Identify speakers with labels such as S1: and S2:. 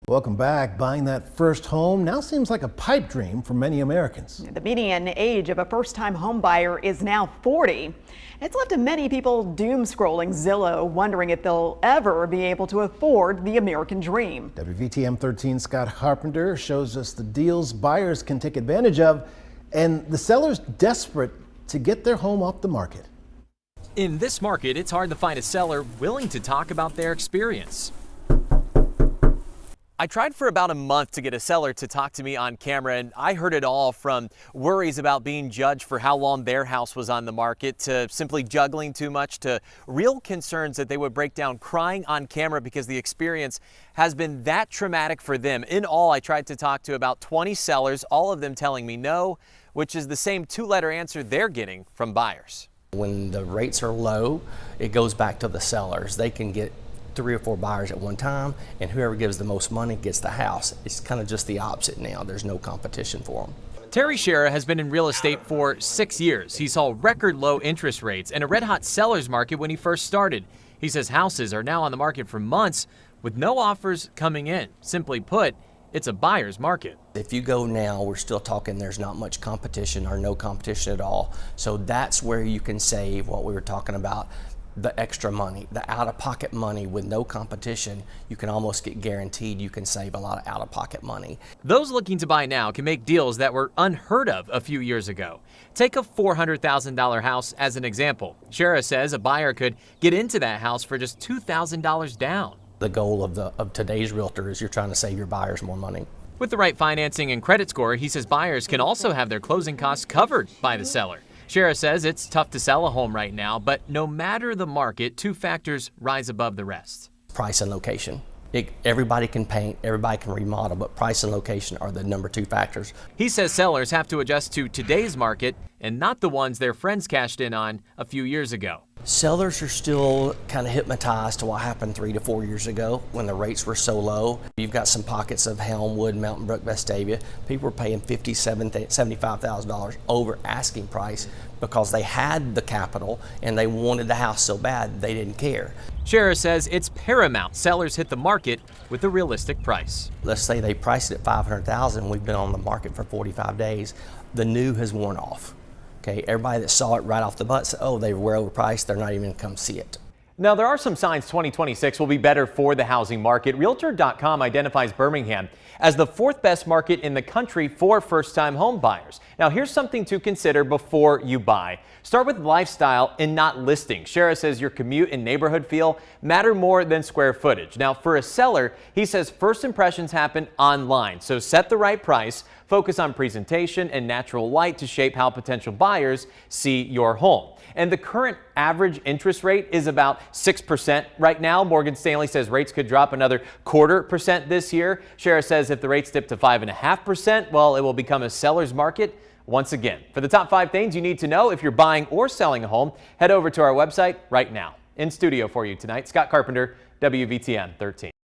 S1: Welcome back. Buying that first home now seems like a pipe dream for many Americans.
S2: The median age of a first-time home buyer is now 40. It's left many people doom scrolling Zillow, wondering if they'll ever be able to afford the American dream.
S1: WVTM 13 Scott Carpenter shows us the deals buyers can take advantage of and the sellers desperate to get their home off the market.
S3: In this market, it's hard to find a seller willing to talk about their experience. I tried for about a month to get a seller to talk to me on camera, and I heard it all from worries about being judged for how long their house was on the market to simply juggling too much to real concerns that they would break down crying on camera because the experience has been that traumatic for them. In all, I tried to talk to about 20 sellers, all of them telling me no, which is the same two-letter answer they're getting from buyers.
S4: When the rates are low, it goes back to the sellers. They can get 3 or 4 buyers at one time, and whoever gives the most money gets the house. It's kind of just the opposite now. There's no competition for them.
S3: Terry Shera has been in real estate for 6 years. He saw record low interest rates and a red-hot seller's market when he first started. He says houses are now on the market for months with no offers coming in. Simply put, it's a buyer's market.
S4: If you go now, we're still talking there's not much competition or no competition at all. So that's where you can save what we were talking about. The extra money, the out-of-pocket money with no competition, you can almost get guaranteed you can save a lot of out-of-pocket money.
S3: Those looking to buy now can make deals that were unheard of a few years ago. Take a $400,000 house as an example. Shera says a buyer could get into that house for just $2,000 down.
S4: The goal of today's realtor is you're trying to save your buyers more money.
S3: With the right financing and credit score, he says buyers can also have their closing costs covered by the seller. Shera says it's tough to sell a home right now, but no matter the market, 2 factors rise above the rest.
S4: Price and location. Everybody can paint, everybody can remodel, but price and location are the number 2 factors.
S3: He says sellers have to adjust to today's market and not the ones their friends cashed in on a few years ago.
S4: Sellers are still kind of hypnotized to what happened 3 to 4 years ago when the rates were so low. You've got some pockets of Helmwood, Mountain Brook, Vestavia. People were paying $57,000, $75,000 over asking price because they had the capital and they wanted the house so bad they didn't care.
S3: Shera says it's paramount sellers hit the market with a realistic price.
S4: Let's say they priced it at $500,000. We've been on the market for 45 days. The new has worn off. Okay, everybody that saw it right off the bat said, oh, they were overpriced, they're not even going to come see it.
S3: Now, there are some signs 2026 will be better for the housing market. Realtor.com identifies Birmingham as the 4th best market in the country for first-time home buyers. Now, here's something to consider before you buy. Start with lifestyle and not listing. Shera says your commute and neighborhood feel matter more than square footage. Now, for a seller, he says first impressions happen online. So set the right price, focus on presentation and natural light to shape how potential buyers see your home. And the current average interest rate is about 6% right now. Morgan Stanley says rates could drop another 0.25% this year. Shera says if the rates dip to 5.5%, well, it will become a seller's market once again. For the top 5 things you need to know if you're buying or selling a home, head over to our website right now. In studio for you tonight, Scott Carpenter, WVTM 13.